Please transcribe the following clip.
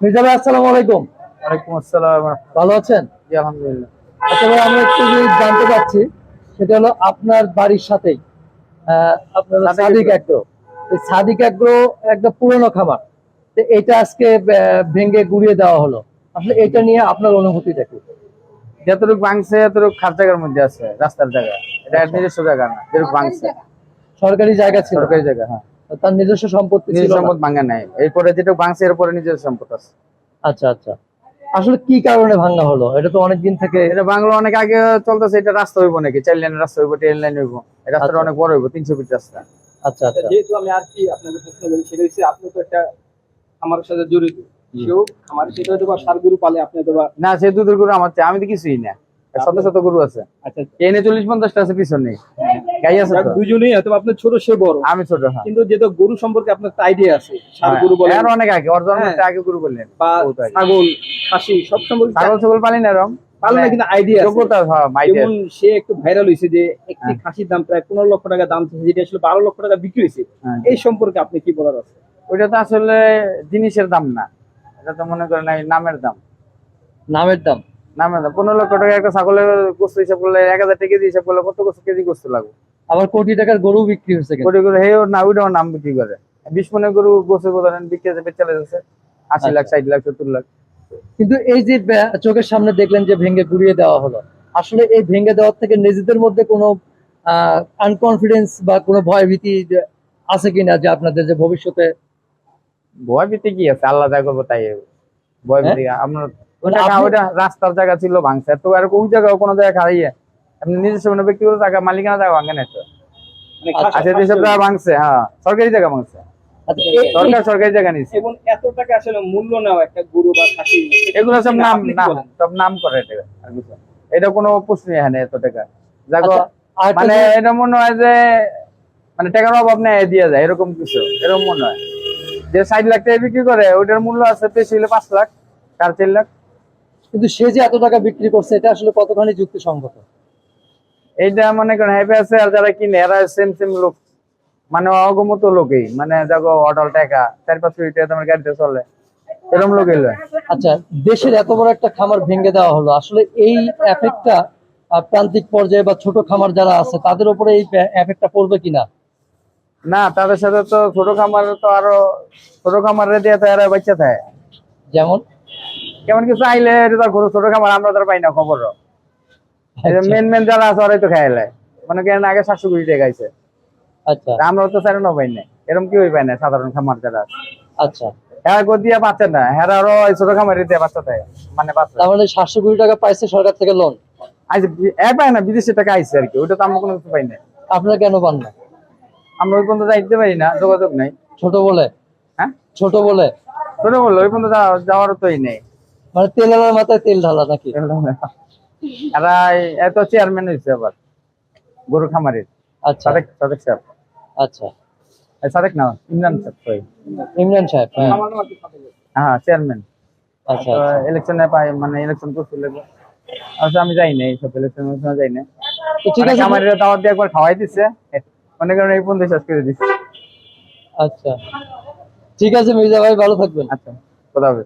মির্জা ভাই, আসসালামু আলাইকুম। ওয়ালাইকুম আসসালাম। ভালো আছেন? জি আলহামদুলিল্লাহ। আচ্ছা ভাই, আমি একটু জিনিস জানতে চাচ্ছি, সেটা হলো আপনার বাড়ির সাথেই আপনার সাদিক অ্যাগ্রো। এই সাদিক অ্যাগ্রো একটা পুরনো খামার, তো এটা আজকে ভেঙে গুড়িয়ে দেওয়া হলো। আসলে এটা নিয়ে আপনার অনুভূতিটা কি? যতটুকু ভাঙছে এতটুকু খাস জায়গার মধ্যে আছে, রাস্তার জায়গা। এটা আচ্ছা। নিজস্ব জায়গা না, যেটুকু ভাঙছে সরকারি জায়গা ছিল? সরকারি জায়গা, হ্যাঁ। তার নিজস্ব সম্পত্তি ছিল নিজস্ব না? সম্পদ ভাঙা নাই, এরপরে যেটা ভাঙছে এরপরে নিজস্ব সম্পদ আছে। আচ্ছা আচ্ছা। আসলে কি কারণে ভাঙা হলো? এটা তো অনেকদিন থেকে। এটা বাংলা অনেক আগে চলতেছে। এটা রাস্তা হইব নাকি? 4 লেনের রাস্তা হইব, 10 লেন হইব? এই রাস্তাটা আচ্ছা অনেক বড় হইব, 300 ফিট রাস্তা। আচ্ছা আচ্ছা। যেহেতু আমি আর কি আপনাদের প্রশ্ন করি, সেটা হচ্ছে আপনি তো একটা খামারের সাথে জড়িত, সেও খামার, সেটা হয়তো বা সার গরু পালে, আপনি তো বা না, সে দুধের গরু আমার চেয়ে, আমি তো কিছুই না। শত শত গরু আছে, আচ্ছা এনে 40-50টা আছে পিছনে। গাই আছে তো। দুজনেই হয়তো আপনার ছোট, সে বড়, আমি ছোট, হ্যাঁ। কিন্তু যেহেতু গরু সম্পর্কে আপনার আইডিয়া আছে, সার গরু বলে আর অনেক আগে, ওর জন্ম হ্যাঁ। আগে গরু বললেন, বা ছাগল, খাসি, সব সম্পর্কে ছাগল ছাগল পালি না এরকম পালে না, কিন্তু আইডিয়া আছে। যোগ্যতা, হ্যাঁ, idea যেমন সে একটু ভাইরাল হয়েছে যে একটি হ্যাঁ। খাসির দাম প্রায় 15 লক্ষ টাকা দাম ছিল, যেটা আসলে 12 লক্ষ টাকা বিক্রি হয়েছে। হ্যাঁ। এই সম্পর্কে আপনি কি বলার আছে? ওইটা তো আসলে জিনিসের দাম না, এটা তো মনে করেন এই নামের দাম। নামের দাম? নামের দাম 15 লক্ষ টাকা একটা ছাগলের গোস্ত হিসাব করলে, 1000 টাকা কেজি হিসাব করলে কত কেজি গোস্ত লাগবে? আবার কোটি টাকার গরু বিক্রি হচ্ছে কেন? কোটি করে হে ওর না, ওইটাও নাম বিক্রি করে 20 মনে গরু গোস্ত ধরেন বিক্রি হচ্ছে, চলে যাচ্ছে 80 লাখ, 60 লাখ, 70 লাখ। কিন্তু এই যে চোখের সামনে দেখলেন যে ভেঙে গুড়িয়ে দেওয়া হলো, আসলে এই ভেঙে দেওয়ার থেকে নিজেদের মধ্যে কোনো আনকনফিডেন্স বা কোনো ভয় ভীতি আছে কিনা, যে আপনাদের যে ভবিষ্যতে? ভয় ভীতি কি আছে, আল্লাহ যা করবো তাই হবে। ভয় ভীতি আপনার মানে ওটা আপনি- ওইটা রাস্তার জায়গা ছিল, ভাঙছে তো। আর ওই জায়গায় কোনো জায়গায় খাইয়ে আপনি নিজস্ব কোনো ব্যক্তিগত জায়গা, মালিকানা জায়গা ভাঙেন না তো। মানে আচ্ছা, আচ্ছা, যেসব জায়গা ভাঙছে, হ্যাঁ, সরকারি জায়গা ভাঙছে। আচ্ছা, সরকারি জায়গা নিচ্ছে। এবং এত টাকা আসলে মূল্য নেওয়া একটা গরু বা খাসি, এগুলো সব নাম আপনি কি না, বলেন? সব নাম করে এটা, আর কিছু না। এটা কোনো প্রশ্নই এখানে এত টাকা যাগো। আচ্ছা, আরেকটা মানে জিনিস- এটা মনে হয় যে মানে টাকার অভাব নেই, দিয়ে যায় এরকম কিছু, এরকম মনে হয়। যে 60 লাখ টাকা বিক্রি করে, ওইটার মূল্য আছে বেশি হলে 5 লাখ, 4.5 লাখ। কিন্তু সে যে এত টাকা বিক্রি করছে, এটা আসলে কতখানি যুক্তিসঙ্গত? এইটা মনে করেন হ্যাপি আছে, আর যারা কিনে এরা সেম সেম লোক, মানে অগমত লোকই, মানে দেখো অটল টাকা 4-5 কোটি টাকা তোমার গাড়িতে চলে, এরকম লোক এলো। আচ্ছা, দেশের এত বড় একটা খামার ভেঙে দেওয়া হলো, আসলে এই এফেক্টটা প্রান্তিক পর্যায়ে বা ছোট খামার যারা আছে তাদের উপরে এই এফেক্টটা পড়বে কিনা? না, তাদের সাথে তো ছোট খামার তো আরো, ছোট খামারে দিয়ে তো এরা বাচ্চা থাকে। যেমন কেমন কিছু আইলে এটা তো গরু ছোট খামার, আমরা তো পাই না খবর। মেন মেন যারা আছে ওরাই তো খাইলে, মানে কেন আগে 700 কোটি টাকা গাইছে, আচ্ছা আমরা তো চাইলে পাই না। এরকম কি পাই না সাধারণ খামার যারা আছে। আচ্ছা। হ্যাঁ, গদিয়া পাচ্ছে না, হ্যাঁ, আরো ছোট খামারি দিয়ে বাচ্চা থাকে, মানে বাচ্চা তার মানে 700 কোটি টাকা পাইছে সরকার থেকে লোন, আইসে। পায় না, বিদেশি টাকা আইসে আর কি, ওইটা তো আমরা কোনো কিছু পাই না। আপনারা কেন পান না? আমরা ওই পর্যন্ত যাইতে পারি না, যোগাযোগ নাই। ছোট বলে? হ্যাঁ, ছোট বলে? ছোট বললো ওই পর্যন্ত যাওয়ারও তোই নেই। মানে তেল আলার মাথায় তেল ঢালা নাকি? এরা এত চেয়ারম্যান হয়েছে আবার গরু খামারের, আচ্ছা সাদেক সাহেব। আচ্ছা। সাদেক না, ইমরান সাহেব, sorry। ইমরান সাহেব, হ্যাঁ। আমার নাম আছে সাদেক। হ্যাঁ, চেয়ারম্যান। আচ্ছা আচ্ছা। ইলেকশনে পাই, মানে ইলেকশন করছিল। আচ্ছা, আমি যাই না এইসব ইলেকশন যাই না। তো ঠিক আছে। আমার দাওয়াত দিয়ে একবার খাওয়াই দিচ্ছে, মনে করেন এই পর্যন্ত শেষ করে দিচ্ছে। আচ্ছা ঠিক আছে মির্জা ভাই, ভালো থাকবেন। আচ্ছা, কথা হবে।